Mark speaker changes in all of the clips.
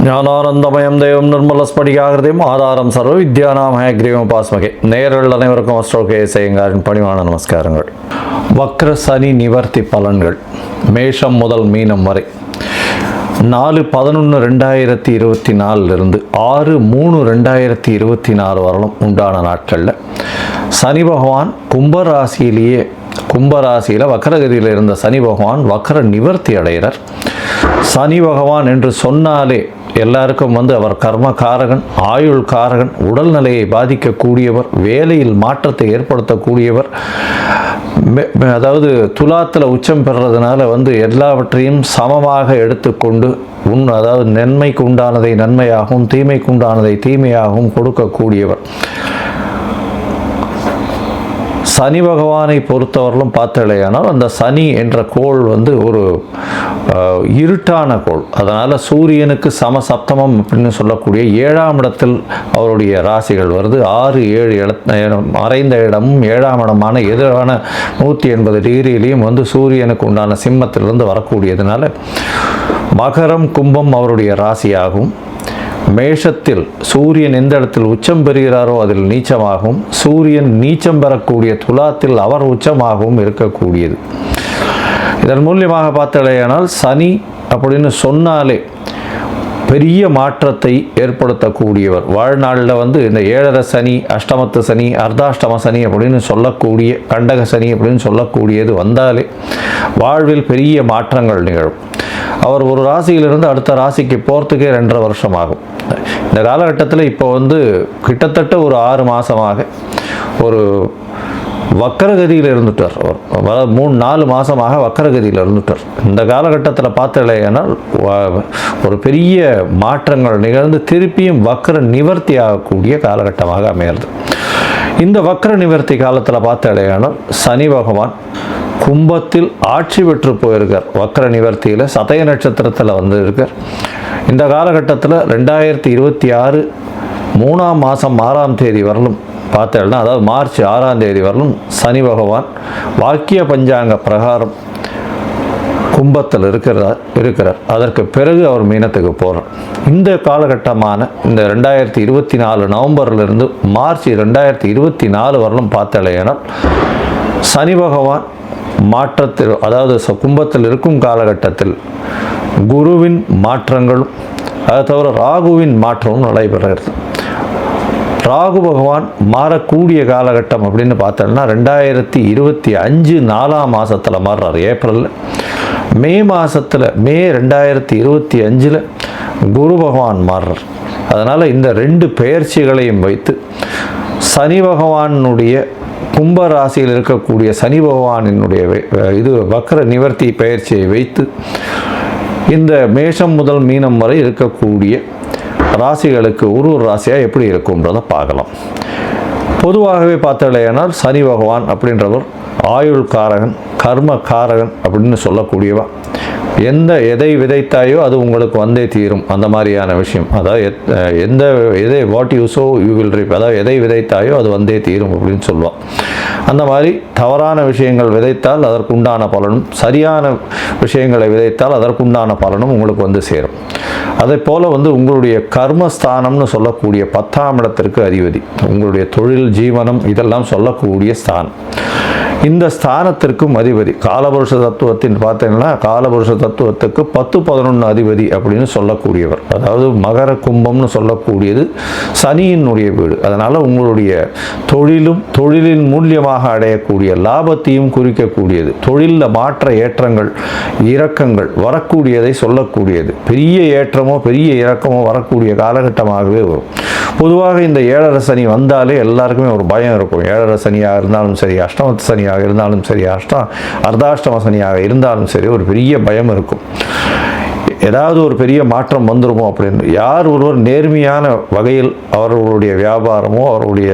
Speaker 1: ஞானானந்தமயம் தெய்வம் நிர்மலஸ்படிகாகிருதியும் ஆதாரம் சர்வ வித்யானாமய கிரீவபாஸ்மகே. நேயர்கள் அனைவருக்கும் அஸ்ட்ரோகேசையங்காரின் பணிவான நமஸ்காரங்கள். வக்ர சனி நிவர்த்தி பலன்கள் மேஷம் முதல் மீனம் வரை 4/11/2024 6/3/2024 வரலும் உண்டான நாட்களில் சனி பகவான் கும்பராசியில் வக்கரகதியில் இருந்த சனி பகவான் வக்கர நிவர்த்தி அடைகிறார். சனி பகவான் என்று சொன்னாலே எல்லாருக்கும் அவர் கர்மகாரகன், ஆயுள் காரகன், உடல்நிலையை பாதிக்கக்கூடியவர், வேலையில் மாற்றத்தை ஏற்படுத்தக்கூடியவர். அதாவது துலாத்தில் உச்சம் பெறுறதுனால எல்லாவற்றையும் சமமாக எடுத்துக்கொண்டு அதாவது நன்மைக்கு உண்டானதை நன்மையாகவும் தீமைக்கு உண்டானதை தீமையாகவும் கொடுக்கக்கூடியவர். சனி பகவானை பொறுத்தவரையிலும் பார்த்தலையானால் அந்த சனி என்ற கோள் ஒரு இருட்டான கோள். அதனால் சூரியனுக்கு சமசப்தமம் அப்படின்னு சொல்லக்கூடிய 7ஆம் இடத்தில் அவருடைய ராசிகள் வருது. 6, 7 மறைந்த இடமும் 7ஆம் இடமான எதிரான 180 டிகிரியிலையும் சூரியனுக்கு உண்டான சிம்மத்திலிருந்து வரக்கூடியதுனால மகரம் கும்பம் அவருடைய ராசியாகும். மேஷத்தில் சூரியன் எந்த இடத்தில் உச்சம் பெறுகிறாரோ அதில் நீச்சமாகவும், சூரியன் நீச்சம் பெறக்கூடிய துலாத்தில் அவர் உச்சமாகவும் இருக்கக்கூடியது. இதன் மூலியமாக பார்த்தலையானால் சனி அப்படின்னு சொன்னாலே பெரிய மாற்றத்தை ஏற்படுத்தக்கூடியவர். வாழ்நாளில் இந்த 7.5 சனி, அஷ்டமத்து சனி, அர்த்தாஷ்டம சனி அப்படின்னு சொல்லக்கூடிய கண்டக சனி அப்படின்னு சொல்லக்கூடியது வந்தாலே வாழ்வில் பெரிய மாற்றங்கள் நிகழும். அவர் ஒரு ராசியிலிருந்து அடுத்த ராசிக்கு போகிறதுக்கே 2.5 வருஷம் ஆகும். இந்த காலகட்டத்தில் இப்போ கிட்டத்தட்ட ஒரு 6 மாதமாக ஒரு வக்கரகதியில் இருந்துட்டார். அவர் 3-4 மாதமாக வக்கரகதியில் இருந்துட்டார். இந்த காலகட்டத்தில் பார்த்தலையானால் ஒரு பெரிய மாற்றங்கள் நிகழ்ந்து திருப்பியும் வக்கர நிவர்த்தி ஆகக்கூடிய காலகட்டமாக அமைகிறது. இந்த வக்கர நிவர்த்தி காலத்தில் பார்த்தலையானால் சனி பகவான் கும்பத்தில் ஆட்சி பெற்று போயிருக்கார். வக்கர நிவர்த்தியில் சதய நட்சத்திரத்தில் இருக்கார். இந்த காலகட்டத்தில் 2026 3ஆம் மாதம் 6ஆம் தேதி வரலும் பார்த்தேன்னா, அதாவது மார்ச் 6ஆம் தேதி வரலும் சனி பகவான் வாக்கிய பஞ்சாங்க பிரகாரம் கும்பத்தில் இருக்கிறார். அதற்கு பிறகு அவர் மீனத்துக்கு போகிறார். இந்த காலகட்டமான இந்த 2024 நவம்பர்லேருந்து மார்ச் 2024 வரலும் பார்த்தலையானால் சனி பகவான் மாற்றத்தில், அதாவது கும்பத்தில் இருக்கும் காலகட்டத்தில் குருவின் மாற்றங்களும் அதை தவிர ராகுவின் மாற்றமும் நடைபெறுகிறது. ராகு பகவான் மாறக்கூடிய காலகட்டம் அப்படின்னு பார்த்தோம்னா 2025 4ஆம் மாதத்தில் மாறுறார். ஏப்ரலில். மே மாதத்தில் மே 2025 குரு பகவான் மாறுறார். அதனால் இந்த 2 பெயர்ச்சிகளையும் வைத்து சனி பகவானுடைய கும்ப ராசியில் இருக்கக்கூடிய சனி பகவானினுடைய வக்கர நிவர்த்தி பயிற்சியை வைத்து இந்த மேஷம் முதல் மீனம் வரை இருக்கக்கூடிய ராசிகளுக்கு ஒரு ராசியாக எப்படி இருக்கும்ன்றதை பார்க்கலாம். பொதுவாகவே பார்த்தலையானால் சனி பகவான் அப்படின்றவர் ஆயுள் காரகன், கர்ம காரகன் அப்படின்னு சொல்லக்கூடியவா. எதை விதைத்தாயோ அது உங்களுக்கு வந்தே தீரும், அந்த மாதிரியான விஷயம். அதாவது what you so you will ரீப், அதாவது எதை விதைத்தாயோ அது வந்தே தீரும் அப்படின்னு சொல்லுவாள். அந்த மாதிரி தவறான விஷயங்கள் விதைத்தால் அதற்குண்டான பலனும், சரியான விஷயங்களை விதைத்தால் அதற்குண்டான பலனும் உங்களுக்கு சேரும். அதே போல் உங்களுடைய கர்மஸ்தானம்னு சொல்லக்கூடிய 10ஆம் இடத்திற்கு அதிபதி, உங்களுடைய தொழில், ஜீவனம் இதெல்லாம் சொல்லக்கூடிய ஸ்தானம். இந்த ஸ்தானத்திற்கும் அதிபதி காலபுருஷ தத்துவத்தின் பார்த்தீங்கன்னா காலபுருஷ தத்துவத்துக்கு 10-11 அதிபதி அப்படின்னு சொல்லக்கூடியவர். அதாவது மகர கும்பம்னு சொல்லக்கூடியது சனியினுடைய வீடு. அதனால் உங்களுடைய தொழிலின் மூலியமாக அடையக்கூடிய லாபத்தையும் குறிக்கக்கூடியது. தொழிலில் மாற்ற ஏற்றங்கள் இறக்கங்கள் வரக்கூடியதை சொல்லக்கூடியது. பெரிய ஏற்றமோ பெரிய இறக்கமோ வரக்கூடிய காலகட்டமாகவே வரும். பொதுவாக இந்த 7.5 சனி வந்தாலே எல்லாருக்குமே ஒரு பயம் இருக்கும். 7.5 சனியாக இருந்தாலும் சரி, அஷ்டமத்து சனியாக இருந்தாலும் சரி, அர்த்தாஷ்டம சனியாக இருந்தாலும் சரி, ஒரு பெரிய பயம் இருக்கும். ஏதாவது ஒரு பெரிய மாற்றம் வந்துருமோ அப்படின்னு. யார் ஒருவர் நேர்மையான வகையில் அவர்களுடைய வியாபாரமோ அவருடைய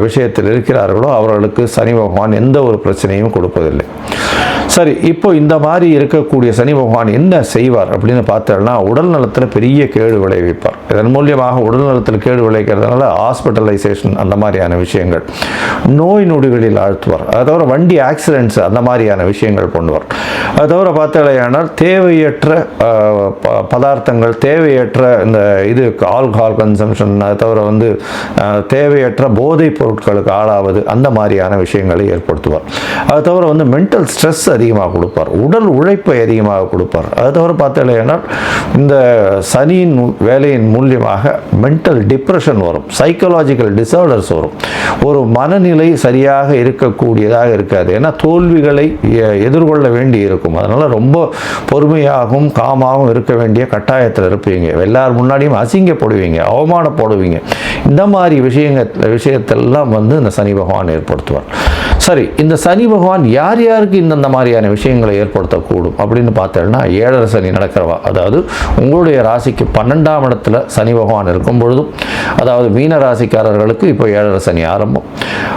Speaker 1: விஷயத்தில் இருக்கிறார்களோ அவர்களுக்கு சனி பகவான் எந்த ஒரு பிரச்சனையும் கொடுப்பதில்லை. சரி, இப்போ இந்த மாதிரி இருக்கக்கூடிய சனி பகவான் என்ன செய்வார் அப்படின்னு பார்த்தோம்னா, உடல் நலத்தில் பெரிய கேடு விளைவிப்பார். இதன் மூலியமாக உடல் நலத்தில் கேடு விளைவிக்கிறதுனால ஹாஸ்பிட்டலைசேஷன் அந்த மாதிரியான விஷயங்கள், நோய் நொடிகளில் ஆழ்த்துவார். அது தவிர வண்டி ஆக்சிடென்ட்ஸ் அந்த மாதிரியான விஷயங்கள் பண்ணுவார். அது தவிர பார்த்தோம்னால் தேவையற்ற பதார்த்தங்கள், தேவையற்ற இந்த ஆல்கஹால் கன்சம்ஷன், அது தவிர தேவையற்ற போதைப் பொருட்களுக்கு ஆளாவது, அந்த மாதிரியான விஷயங்களை ஏற்படுத்துவார். அது தவிர மென்டல் ஸ்ட்ரெஸ் அதிகமாக கொடுப்பார், உடல் உழைப்பை அதிகமாக கொடுப்பார். அது தவிர பார்த்தீங்கன்னா இந்த சனியின் வேலையின் மூலியமாக மென்டல் டிப்ரெஷன் வரும், சைக்கலாஜிக்கல் டிசார்டர்ஸ் வரும், ஒரு மனநிலை சரியாக இருக்கக்கூடியதாக இருக்காது. ஏன்னா தோல்விகளை எதிர்கொள்ள வேண்டி இருக்கும். அதனால் ரொம்ப பொறுமையாகவும் காமாகவும் இருக்க வேண்டிய கட்டாயத்தில் இருப்பீங்க. எல்லார் முன்னாடியும் அசிங்கப்படுவீங்க, அவமானப்படுவீங்க. இந்த மாதிரி விஷயத்தெல்லாம் இந்த சனி பகவான் ஏற்படுத்துவார். சரி, இந்த சனி பகவான் யார் யாருக்கு இந்த மாதிரியான விஷயங்களை ஏற்படுத்தக்கூடும் அப்படின்னு பார்த்தோம்னா, ஏழரை சனி நடக்கிறவா, அதாவது உங்களுடைய ராசிக்கு 12ஆம் இடத்துல சனி பகவான் இருக்கும் பொழுதும், அதாவது மீன ராசிக்காரர்களுக்கு இப்போ ஏழரை சனி ஆரம்பம்.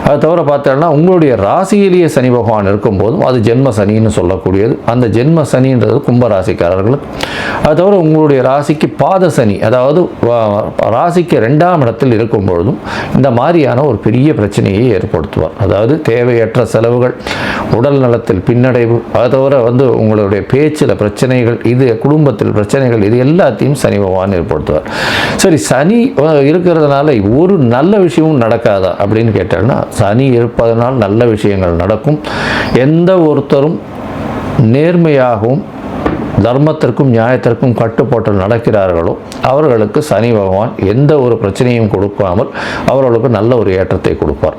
Speaker 1: அது தவிர பார்த்தோம்னா உங்களுடைய ராசியிலேயே சனி பகவான் இருக்கும் போதும் அது ஜென்ம சனின்னு சொல்லக்கூடியது. அந்த ஜென்ம சனின்றது கும்பராசிக்காரர்களுக்கு. அது தவிர உங்களுடைய ராசிக்கு பாத சனி, அதாவது ராசிக்கு 2ஆம் இடத்தில் இருக்கும் பொழுதும் இந்த மாதிரியான ஒரு பெரிய பிரச்சனையை ஏற்படுத்துவார். அதாவது தேவையற்ற செலவுகள், உடல் நலத்தில் பின்னடைவு, அது தவிர உங்களுடைய பேச்சில் பிரச்சனைகள், குடும்பத்தில் பிரச்சனைகள், இது எல்லாத்தையும் சனி பகவான் ஏற்படுத்துவார். சரி, சனி இருக்கிறதுனால ஒரு நல்ல விஷயமும் நடக்காதா அப்படின்னு கேட்டோம்னா, சனி இருப்பதனால் நல்ல விஷயங்கள் நடக்கும். எந்த ஒருத்தரும் நேர்மையாகவும் தர்மத்திற்கும் நியாயத்திற்கும் கட்டுப்பாட்டு நடக்கிறார்களோ அவர்களுக்கு சனி பகவான் எந்த ஒரு பிரச்சனையும் கொடுக்காமல் அவர்களுக்கு நல்ல ஒரு ஏற்றத்தை கொடுப்பார்.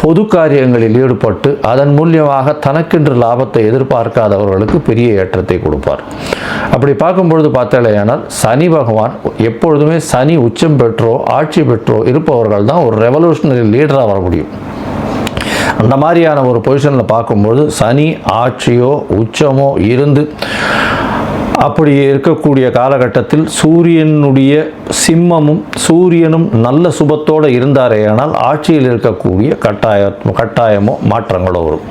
Speaker 1: பொது காரியங்களில் ஈடுபட்டு அதன் மூலியமாக தனக்கென்று லாபத்தை எதிர்பார்க்காதவர்களுக்கு பெரிய ஏற்றத்தை கொடுப்பார். அப்படி பார்க்கும்பொழுது பார்த்தாலேயானால் சனி பகவான் எப்பொழுதுமே சனி உச்சம் பெற்றோ ஆட்சி பெற்றோ இருப்பவர்கள் தான் ஒரு ரெவல்யூஷனரி லீடராக வர முடியும். அந்த மாதிரியான ஒரு பொசிஷனில் பார்க்கும்போது சனி ஆட்சியோ உச்சமோ இருந்து அப்படி இருக்கக்கூடிய காலகட்டத்தில் சூரியனுடைய சிம்மமும் சூரியனும் நல்ல சுபத்தோடு இருந்தாரேயானால் ஆட்சியில் இருக்கக்கூடிய கட்டாயமோ மாற்றங்களோ வரும்.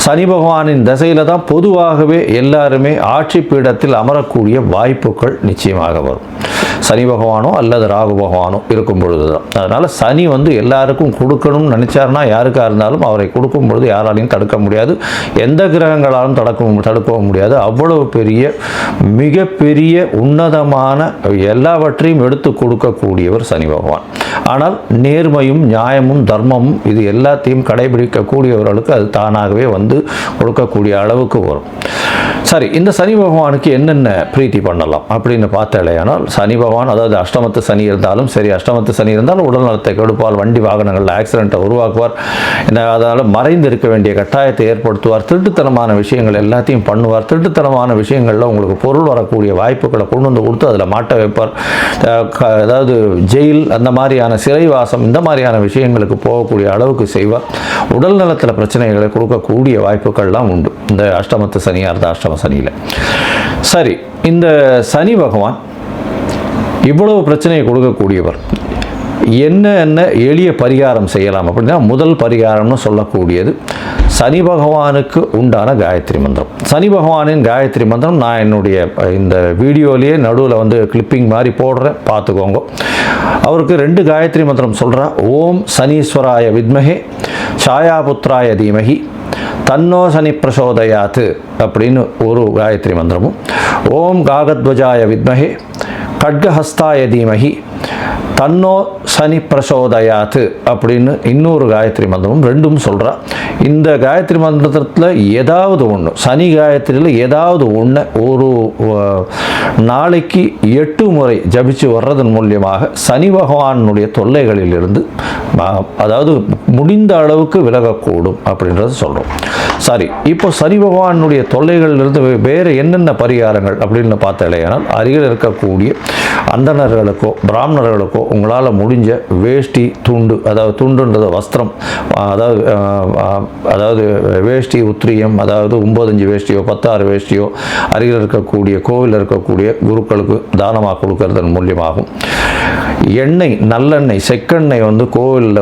Speaker 1: சனி பகவானின் திசையில் தான் பொதுவாகவே எல்லாருமே ஆட்சி பீடத்தில் அமரக்கூடிய வாய்ப்புகள் நிச்சயமாக வரும். சனி பகவானோ அல்லது ராகு பகவானோ இருக்கும் பொழுது தான். அதனால் சனி எல்லாருக்கும் கொடுக்கணும்னு நினச்சாருன்னா யாருக்காக இருந்தாலும் அவரை கொடுக்கும் பொழுது யாராலையும் தடுக்க முடியாது, எந்த கிரகங்களாலும் தடுக்கவும் முடியாது. அவ்வளவு பெரிய மிகப்பெரிய உன்னதமான எல்லாவற்றையும் எடுத்து கொடுக்கக்கூடியவர் சனி பகவான். ஆனால் நேர்மையும் நியாயமும் தர்மமும் இது எல்லாத்தையும் கடைபிடிக்கக்கூடியவர்களுக்கு அது தானாகவே கொடுக்கக்கூடிய அளவுக்கு வரும். சரி, இந்த சனி பகவானுக்கு என்னென்ன பிரீத்தி பண்ணலாம் அப்படின்னு பார்த்தாலேயானால், சனி பகவான் அதாவது அஷ்டமத்து சனி இருந்தாலும் சரி, அஷ்டமத்து சனி இருந்தாலும் உடல் நலத்தை கெடுப்பார், வண்டி வாகனங்களில் ஆக்சிடென்ட்டை உருவாக்குவார், அதனால் மறைந்து இருக்க வேண்டிய கட்டாயத்தை ஏற்படுத்துவார், திருட்டுத்தனமான விஷயங்கள் எல்லாத்தையும் பண்ணுவார், திருட்டுத்தனமான விஷயங்களில் உங்களுக்கு பொருள் வரக்கூடிய வாய்ப்புகளை கொண்டு கொடுத்து அதில் மாட்ட வைப்பார். அதாவது ஜெயில், அந்த மாதிரியான சிறைவாசம், இந்த மாதிரியான விஷயங்களுக்கு போகக்கூடிய அளவுக்கு செய்வார். உடல் நலத்தில் பிரச்சனைகளை கொடுக்கக்கூடிய வாய்ப்புகள்லாம் உண்டு இந்த அஷ்டமத்து சனியாக இருந்தால் அஷ்டம சனியில். சரி, இந்த சனி பகவான் இவ்வளவு பிரச்சனையை கொடுக்கக்கூடியவர். என்ன எளிய பரிகாரம் செய்யலாம் அப்படின்னா, முதல் பரிகாரம்னு சொல்லக்கூடியது சனி பகவானுக்கு உண்டான காயத்ரி மந்திரம். சனி பகவானின் காயத்ரி மந்திரம் நான் என்னுடைய இந்த வீடியோலேயே நடுவில் கிளிப்பிங் மாதிரி போடுறேன், பார்த்துக்கோங்க. அவருக்கு 2 காயத்ரி மந்திரம் சொல்கிறா. ஓம் சனீஸ்வராய வித்மஹே சாயாபுத்ராய தீமஹி தன்னோ சனி பிரசோதயாத்து அப்படின்னு ஒரு காயத்ரி மந்திரமும், ஓம் காகத்வஜாய வித்மஹே கட்கஹஸ்தாய தீமஹி தன்னோ சனி பிரசோதயாத்து அப்படின்னு இன்னொரு காயத்ரி மந்திரமும் 2ம் சொல்கிறா. இந்த காயத்ரி மந்திரத்தில் ஏதாவது ஒன்று, சனி காயத்ரியில் ஏதாவது ஒன்று ஒரு நாளைக்கு 8 முறை ஜபிச்சு வர்றதன் மூலியமாக சனி பகவானுடைய தொல்லைகளிலிருந்து அதாவது முடிந்த அளவுக்கு விலகக்கூடும் அப்படின்றத சொல்கிறோம். சரி, இப்போ சனி பகவானுடைய தொல்லைகளிலிருந்து வேறு என்னென்ன பரிகாரங்கள் அப்படின்னு பார்த்தாலேயானால், அருகில் இருக்கக்கூடிய அந்தணர்களுக்கோ பிராமணர்களுக்கோ உங்களால் முடிஞ்ச வேஷ்டி துண்டு, அதாவது துண்டுன்றது வஸ்திரம், அதாவது வேஷ்டி உத்திரியம், அதாவது 9 வேஷ்டியோ 16 வேஷ்டியோ அருகில் இருக்கக்கூடிய கோவிலில் இருக்கக்கூடிய குருக்களுக்கு தானமாக கொடுக்கறதன் மூலியமாகும். எண்ணெய், நல்லெண்ணெய், செக்கெண்ணெய் கோவிலில்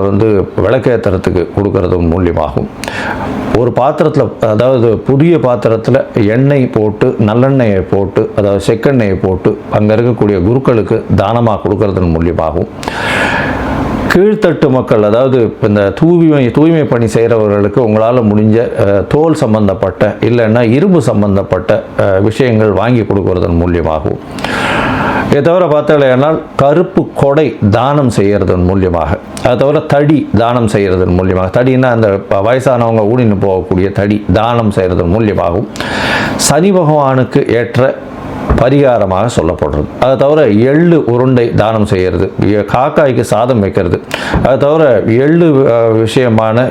Speaker 1: விளக்கேற்றுறதுக்கு கொடுக்கறது மூலியமாகும். ஒரு பாத்திரத்தில், அதாவது புதிய பாத்திரத்தில் எண்ணெய் போட்டு, நல்லெண்ணெயை போட்டு, அதாவது செக்கெண்ணெயை போட்டு அங்கே இருக்கக்கூடிய குருக்களுக்கு தானமாக கொடுக்கறதன் மூலியமாகவும், கீழ்த்தட்டு மக்கள், அதாவது இந்த தூய்மை பணி செய்கிறவர்களுக்கு உங்களால் முடிஞ்ச தோல் சம்பந்தப்பட்ட இல்லைன்னா இரும்பு சம்பந்தப்பட்ட விஷயங்கள் வாங்கி கொடுக்கறதன் மூலியமாகவும், இதை தவிர பார்த்தாலேனால் கருப்பு கொடை தானம் செய்கிறதன் மூலியமாக, அதை தவிர தடி தானம் செய்கிறதன் மூலியமாக, தடின்னா அந்த வயசானவங்க ஊனின்னு போகக்கூடிய தடி தானம் செய்கிறதன் மூலியமாகவும் சனி பகவானுக்கு ஏற்ற பரிகாரமாக சொல்லப்படுறது. அதை தவிர எள்ளு உருண்டை தானம் செய்கிறது, காக்காய்க்கு சாதம் வைக்கிறது, அதை தவிர எள்ளு விஷயமான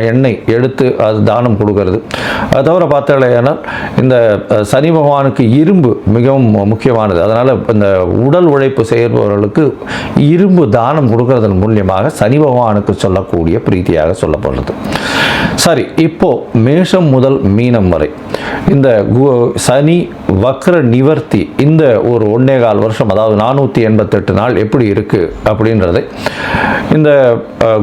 Speaker 1: எண்ணெய் எடுத்து அது தானம் கொடுக்கறது. அதை தவிர பார்த்தாலேனால் இந்த சனி பகவானுக்கு இரும்பு மிகவும் முக்கியமானது. அதனால் இந்த உடல் உழைப்பு செய்பவர்களுக்கு இரும்பு தானம் கொடுக்கறதன் மூலியமாக சனி பகவானுக்கு சொல்லக்கூடிய பிரீத்தியாக சொல்லப்படுறது. சரி, இப்போ மேஷம் முதல் மீனம் வரை இந்த சனி வக்ர நிவர்த்தி இந்த ஒரு 1.25 வருஷம், அதாவது 488 நாள் எப்படி இருக்குது அப்படின்றதை இந்த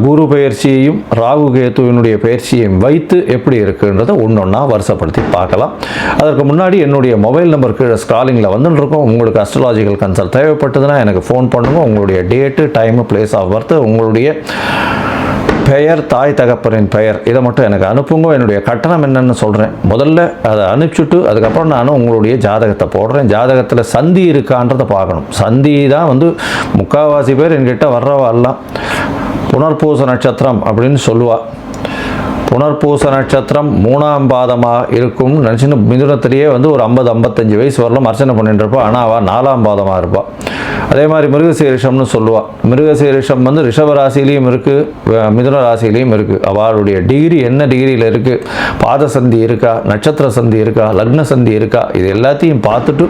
Speaker 1: குரு பயிற்சியையும் ராகு கேதுவினுடைய பயிற்சியையும் வைத்து எப்படி இருக்குன்றதை ஒன்றொன்னா வருஷப்படுத்தி பார்க்கலாம். அதற்கு முன்னாடி என்னுடைய மொபைல் நம்பர் கீழே ஸ்க்ராலிங்கில் வந்துட்டு இருக்கோம். உங்களுக்கு அஸ்ட்ராலாஜிக்கல் கன்சல்ட் தேவைப்பட்டதுன்னா எனக்கு ஃபோன் பண்ணுங்க. உங்களுடைய date, time, place of birth, உங்களுடைய பெயர், தாய் தகப்பனின் பெயர், இதை மட்டும் எனக்கு அனுப்புங்க. என்னுடைய கட்டணம் என்னென்னு சொல்கிறேன். முதல்ல அதை அனுப்பிச்சுட்டு அதுக்கப்புறம் நான் உங்களுடைய ஜாதகத்தை போடுறேன். ஜாதகத்தில் சந்தி இருக்கான்றதை பார்க்கணும். சந்தி தான் முக்கால்வாசி பேர் என்கிட்ட வர்றவாலாம் புனர்பூச நட்சத்திரம் அப்படின்னு சொல்லுவாள். புனர்பூச நட்சத்திரம் 3ஆம் பாதமாக இருக்கும் நினச்சின்னு மிதுனத்திலேயே ஒரு 50-55 வயசு வரலாம் அர்ச்சனை பண்ணிட்டு இருப்பாள். ஆனால் அவள் 4ஆம் பாதமாக இருப்பாள். அதே மாதிரி மிருகசீரிஷம்னு சொல்லுவாள். மிருகசீரிஷம் ரிஷப ராசிலையும் இருக்குது, மிதுன ராசிலையும் இருக்குது. அவளுடைய டிகிரி என்ன டிகிரியில் இருக்குது, பாத சந்தி இருக்கா, நட்சத்திர சந்தி இருக்கா, லக்ன சந்தி இருக்கா, இது எல்லாத்தையும் பார்த்துட்டு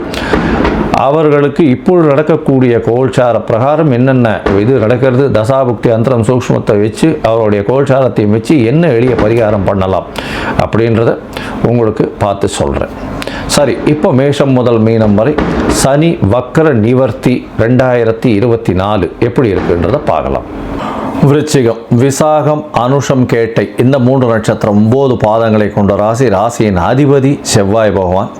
Speaker 1: அவர்களுக்கு இப்பொழுது நடக்கக்கூடிய கோல்சார பிரகாரம் என்னென்ன இது நடக்கிறது, தசாபுக்தி அந்தரம் சூக்ஷ்மத்தை வச்சு அவருடைய கோல்சாரத்தையும் வச்சு என்ன எளிய பரிகாரம் பண்ணலாம் அப்படின்றத உங்களுக்கு பார்த்து சொல்கிறேன். சரி, இப்போ மேஷம் முதல் மீனம் வரை சனி வக்ர நிவர்த்தி 2024 எப்படி இருக்குன்றதை பார்க்கலாம். விருச்சிகம், விசாகம், அனுஷம், கேட்டை இந்த 3 நட்சத்திரம் 9 பாதங்களை கொண்ட ராசி. ராசியின் அதிபதி செவ்வாய் பகவான்.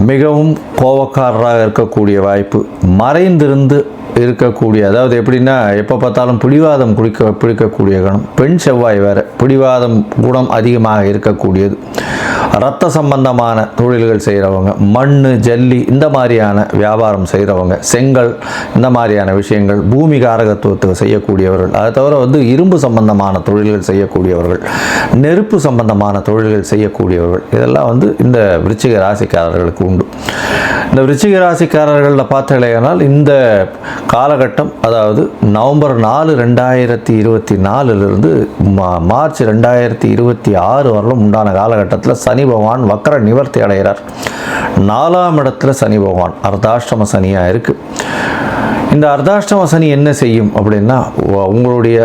Speaker 1: மிகவும் கோபக்காரராக இருக்கக்கூடிய வாய்ப்பு, மறைந்திருந்து இருக்கக்கூடிய, அதாவது எப்படின்னா எப்போ பார்த்தாலும் பிடிவாதம் பிடிக்கக்கூடிய குணம். பெண் செவ்வாய் வேறு, பிடிவாதம் குணம் அதிகமாக இருக்கக்கூடியது. இரத்த சம்பந்தமான தொழில்கள் செய்கிறவங்க, மண், ஜல்லி இந்த மாதிரியான வியாபாரம் செய்கிறவங்க, செங்கல் இந்த மாதிரியான விஷயங்கள், பூமி காரகத்துவத்தை செய்யக்கூடியவர்கள், அதை தவிர இரும்பு சம்பந்தமான தொழில்கள் செய்யக்கூடியவர்கள், நெருப்பு சம்பந்தமான தொழில்கள் செய்யக்கூடியவர்கள், இதெல்லாம் இந்த விருச்சிக ராசிக்காரர்களுக்கு உண்டு. இந்த விருச்சிக ராசிக்காரர்களில் பார்த்தீங்கன்னா இந்த காலகட்டம், அதாவது நவம்பர் 4, 2024 மார்ச் 2026 வரலும் உண்டான காலகட்டத்தில் சனி பகவான் வக்ர நிவர்த்தி அடைகிறார். 4ஆம் இடத்துல சனி பகவான் அர்த்தாஷ்டம சனியாக இருக்குது. இந்த அர்த்தாஷ்டம சனி என்ன செய்யும் அப்படின்னா உங்களுடைய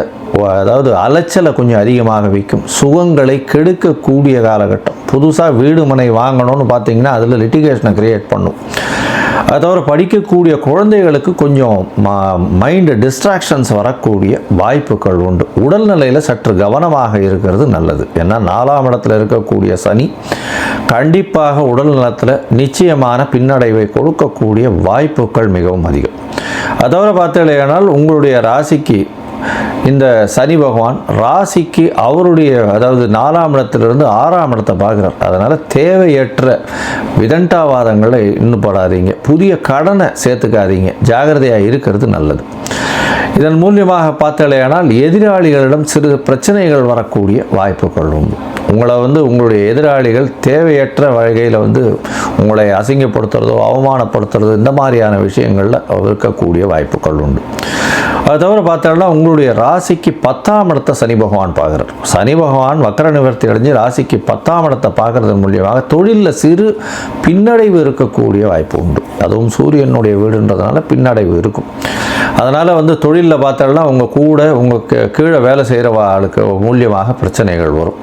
Speaker 1: அதாவது அலைச்சலை கொஞ்சம் அதிகமாக வைக்கும், சுகங்களை கெடுக்கக்கூடிய காலகட்டம். புதுசாக வீடு மனை வாங்கணும்னு பார்த்தீங்கன்னா அதில் லிட்டிகேஷனை கிரியேட் பண்ணும். அதை தவிர படிக்கக்கூடிய குழந்தைகளுக்கு கொஞ்சம் மைண்டு டிஸ்ட்ராக்ஷன்ஸ் வரக்கூடிய வாய்ப்புகள் உண்டு. உடல்நிலையில் சற்று கவனமாக இருக்கிறது நல்லது. ஏன்னா 4ஆம் இடத்துல இருக்கக்கூடிய சனி கண்டிப்பாக உடல் நலத்தில் நிச்சயமான பின்னடைவை கொடுக்கக்கூடிய வாய்ப்புகள் மிகவும் அதிகம். அதை தவிர பார்த்தீங்கன்னா உங்களுடைய ராசிக்கு இந்த சனி பகவான் ராசிக்கு அவருடைய, அதாவது 4ஆம் இடத்திலிருந்து 6ஆம் இடத்தை பார்க்குறார். அதனால் தேவையற்ற விதண்டாவாதங்களை இன்னும் படாதீங்க, புதிய கடனை சேர்த்துக்காதீங்க, ஜாகிரதையாக இருக்கிறது நல்லது. இதன் மூலியமாக பார்த்தாலேயானால் எதிராளிகளிடம் சிறு பிரச்சனைகள் வரக்கூடிய வாய்ப்புகள் உண்டு. உங்களை உங்களுடைய எதிராளிகள் தேவையற்ற வகையில் உங்களை அசிங்கப்படுத்துறதோ அவமானப்படுத்துறதோ இந்த மாதிரியான விஷயங்களில் இருக்கக்கூடிய வாய்ப்புகள் உண்டு. அது தவிர பார்த்தாலும் உங்களுடைய ராசிக்கு 10ஆம் இடத்தை சனி பகவான் பார்க்குறார். சனி பகவான் வக்ர நிவர்த்தி அடைஞ்சு ராசிக்கு 10ஆம் இடத்தை பார்க்கறது மூலியமாக தொழிலில் சிறு பின்னடைவு இருக்கக்கூடிய வாய்ப்பு உண்டு. அதுவும் சூரியனுடைய வீடுன்றதுனால பின்னடைவு இருக்கும். அதனால் தொழிலில் பார்த்தாலும் உங்கள் கூட உங்கள் கீழே வேலை செய்கிற ஆளுக்கு மூலியமாக பிரச்சனைகள் வரும்.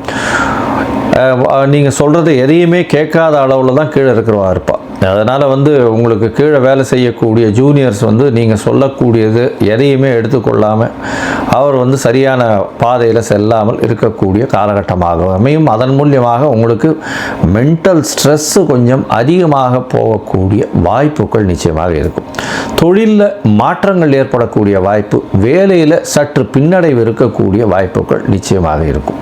Speaker 1: நீங்கள் சொல்கிறது எதையுமே கேட்காத அளவில் தான் கீழே இருக்கிறவா இருப்பாள். அதனால் வந்து உங்களுக்கு கீழே வேலை செய்யக்கூடிய ஜூனியர்ஸ் வந்து நீங்கள் சொல்லக்கூடியது எதையுமே எடுத்துக்கொள்ளாமல் அவர் வந்து சரியான பாதையில் செல்லாமல் இருக்கக்கூடிய காலகட்டமாக அமையும். அதன் மூலியமாக உங்களுக்கு மென்டல் ஸ்ட்ரெஸ்ஸு கொஞ்சம் அதிகமாக போகக்கூடிய வாய்ப்புகள் நிச்சயமாக இருக்கும். தொழிலில் மாற்றங்கள் ஏற்படக்கூடிய வாய்ப்பு, வேலையில் சற்று பின்னடைவு இருக்கக்கூடிய வாய்ப்புகள் நிச்சயமாக இருக்கும்.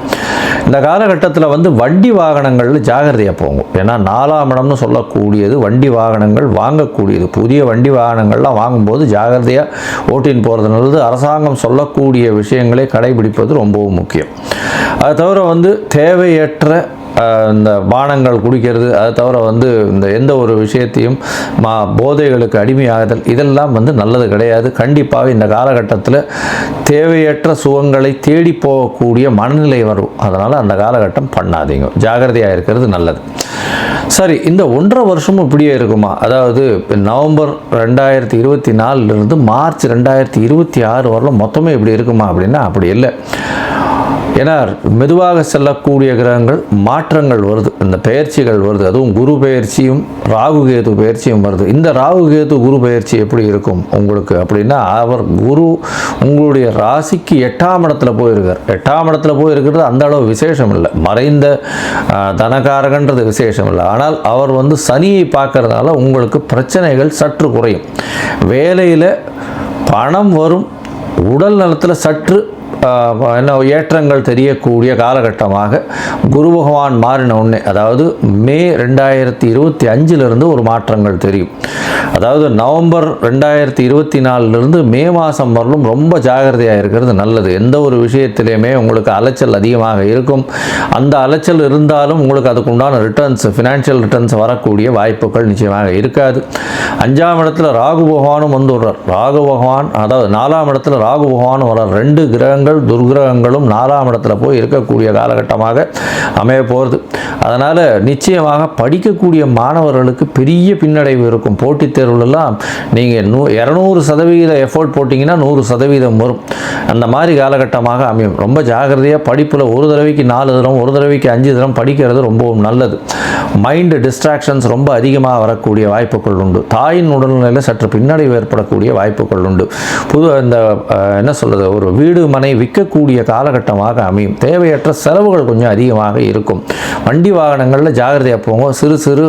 Speaker 1: இந்த காலகட்டத்தில் வந்து வண்டி வாகனங்களில் ஜாகிரதையாக போகும். ஏன்னா 4ஆம் இடம்னு சொல்லக்கூடியது வண்டி வாகனங்கள் வாங்கக்கூடியது. புதிய வண்டி வாகனங்கள்லாம் வாங்கும்போது ஜாகிரதையாக ஓட்டின்னு போகிறது நல்லது. அரசாங்கம் சொல்லக்கூடிய விஷயங்களை கடைபிடிப்பது ரொம்பவும் முக்கியம். அது தவிர வந்து தேவையற்ற இந்த பானங்கள் குடிக்கிறது, அதை தவிர வந்து இந்த எந்த ஒரு விஷயத்தையும் போதைகளுக்கு அடிமையாகுதல், இதெல்லாம் வந்து நல்லது கிடையாது. கண்டிப்பாக இந்த காலகட்டத்தில் தேவையற்ற சுகங்களை தேடி போகக்கூடிய மனநிலை வரும். அதனால் அந்த காலகட்டம் பண்ணாதீங்க, ஜாகிரதையாக இருக்கிறது நல்லது. சரி, இந்த 1.5 வருஷமும் இப்படியே இருக்குமா? அதாவது நவம்பர் 2024 மார்ச் 2026 வரலும் மொத்தமே இப்படி இருக்குமா அப்படின்னா அப்படி இல்லை. ஏன்னா மெதுவாக செல்லக்கூடிய கிரகங்கள் மாற்றங்கள் வருது, இந்த பெயர்ச்சிகள் வருது. அதுவும் குரு பெயர்ச்சியும் ராகு கேது பெயர்ச்சியும் வருது. இந்த ராகு கேது குரு பெயர்ச்சி எப்படி இருக்கும் உங்களுக்கு அப்படின்னா, அவர் குரு உங்களுடைய ராசிக்கு 8ஆம் இடத்துல போயிருக்கார். 8ஆம் இடத்துல போயிருக்கிறது அந்த அளவு விசேஷம் இல்லை, மறைந்த தனகாரகன்றது விசேஷம் இல்லை. ஆனால் அவர் வந்து சனியை பார்க்கறதுனால உங்களுக்கு பிரச்சனைகள் சற்று குறையும். வேலையில் பணம் வரும், உடல் நலத்தில் சற்று ஏற்றங்கள் தெரியக்கூடிய காலகட்டமாக குரு பகவான் மாறின உடனே, அதாவது மே 2025 ஒரு மாற்றங்கள் தெரியும். அதாவது நவம்பர் 2024 மே மாதம் வரலும் ரொம்ப ஜாகிரதையாக இருக்கிறது நல்லது. எந்த ஒரு விஷயத்திலையுமே உங்களுக்கு அலைச்சல் அதிகமாக இருக்கும். அந்த அலைச்சல் இருந்தாலும் உங்களுக்கு அதுக்குண்டான ரிட்டர்ன்ஸ், ஃபினான்ஷியல் ரிட்டர்ன்ஸ் வரக்கூடிய வாய்ப்புகள் நிச்சயமாக இருக்காது. 5ஆம் இடத்துல ராகு பகவானும் வந்து வர்றார். ராகு பகவான், அதாவது 4ஆம் இடத்துல ராகு பகவானும் வர்றார். 2 கிரகங்கள் துர்கிரகங்களும் 4ஆம் இடத்துல போய் இருக்கக்கூடிய காலகட்டமாக அமைய போகிறது. அதனால் நிச்சயமாக படிக்கக்கூடிய மாணவர்களுக்கு பெரிய பின்னடைவு இருக்கும். போட்டித் தேர்வுலலாம் நீங்கள் 200% எஃபோர்ட் போட்டிங்கன்னா 100% வரும். அந்த மாதிரி காலகட்டமாக அமையும். ரொம்ப ஜாகிரதையாக படிப்பில் ஒரு தடவைக்கு 4 தரம், ஒரு தடவைக்கு 5 தரம் படிக்கிறது ரொம்பவும் நல்லது. மைண்டு டிஸ்ட்ராக்ஷன்ஸ் ரொம்ப அதிகமாக வரக்கூடிய வாய்ப்புகள் உண்டு. தாயின் உடல்நிலையில் சற்று பின்னடைவு ஏற்படக்கூடிய வாய்ப்புகள் உண்டு. இந்த என்ன சொல்கிறது, ஒரு வீடு மனை விற்கக்கூடிய காலகட்டமாக அமையும். தேவையற்ற செலவுகள் கொஞ்சம் அதிகமாக இருக்கும். வண்டி வாகனங்களில் ஜாகிரதையாக போங்க. சிறு சிறு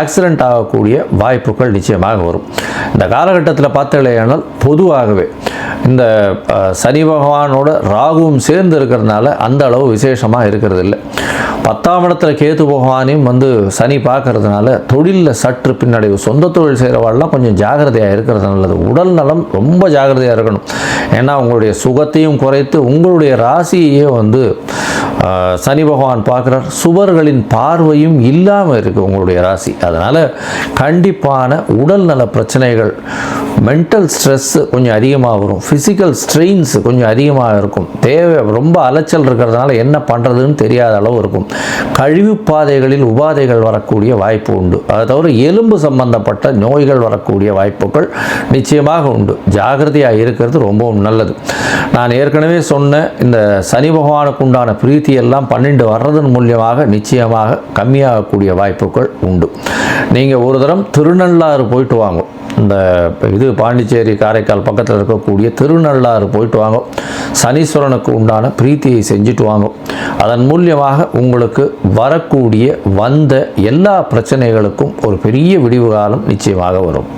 Speaker 1: ஆக்சிடென்ட் ஆகக்கூடிய வாய்ப்புகள் நிச்சயமாக வரும். இந்த காலகட்டத்தில் பார்த்தீங்கன்னா பொதுவாகவே இந்த சனி பகவானோட ராகுவும் சேர்ந்து இருக்கிறதுனால அந்த அளவு விசேஷமாக இருக்கிறது இல்லை. 10ஆம் இடத்துல கேது பகவானையும் வந்து சனி பார்க்கறதுனால தொழிலில் சற்று பின்னடைவு. சொந்த தொழில் செய்கிறவாள்லாம் கொஞ்சம் ஜாகிரதையாக இருக்கிறது நல்லது. உடல் நலம் ரொம்ப ஜாகிரதையாக இருக்கணும். ஏன்னா உங்களுடைய சுகத்தையும் குறைத்து உங்களுடைய ராசியையே வந்து சனி பகவான் பார்க்குறார். சுவர்களின் பார்வையும் இல்லாமல் இருக்குது உங்களுடைய ராசி. அதனால் கண்டிப்பான உடல் நல பிரச்சனைகள், மென்டல் ஸ்ட்ரெஸ்ஸு கொஞ்சம் அதிகமாக வரும். ஃபிசிக்கல் ஸ்ட்ரெயின்ஸ் கொஞ்சம் அதிகமாக இருக்கும். ரொம்ப அலைச்சல் இருக்கிறதுனால என்ன பண்ணுறதுன்னு தெரியாத அளவு இருக்கும். கழிவு பாதைகளில் உபாதைகள் வரக்கூடிய வாய்ப்பு உண்டு. அதை தவிர எலும்பு சம்பந்தப்பட்ட நோய்கள் வரக்கூடிய வாய்ப்புகள் நிச்சயமாக உண்டு. ஜாகிரதையாக இருக்கிறது ரொம்பவும் நல்லது. நான் ஏற்கனவே சொன்ன இந்த சனி பகவானுக்கு உண்டான பிரீத்தி எல்லாம் 12 வர்றதன் மூலியமாக நிச்சயமாக கம்மியாகக்கூடிய வாய்ப்புகள் உண்டு. நீங்கள் ஒரு தரம் திருநள்ளாறு போயிட்டு வாங்க. இந்த பாண்டிச்சேரி காரைக்கால் பக்கத்தில் இருக்கக்கூடிய திருநள்ளாறு போயிட்டு வாங்க. சனீஸ்வரனுக்கு உண்டான பிரீத்தியை செஞ்சுட்டு வாங்க. அதன் மூலியமாக உங்களுக்கு வரக்கூடிய வந்த எல்லா பிரச்சனைகளுக்கும் ஒரு பெரிய விடிவு காலம் நிச்சயமாக வரும்.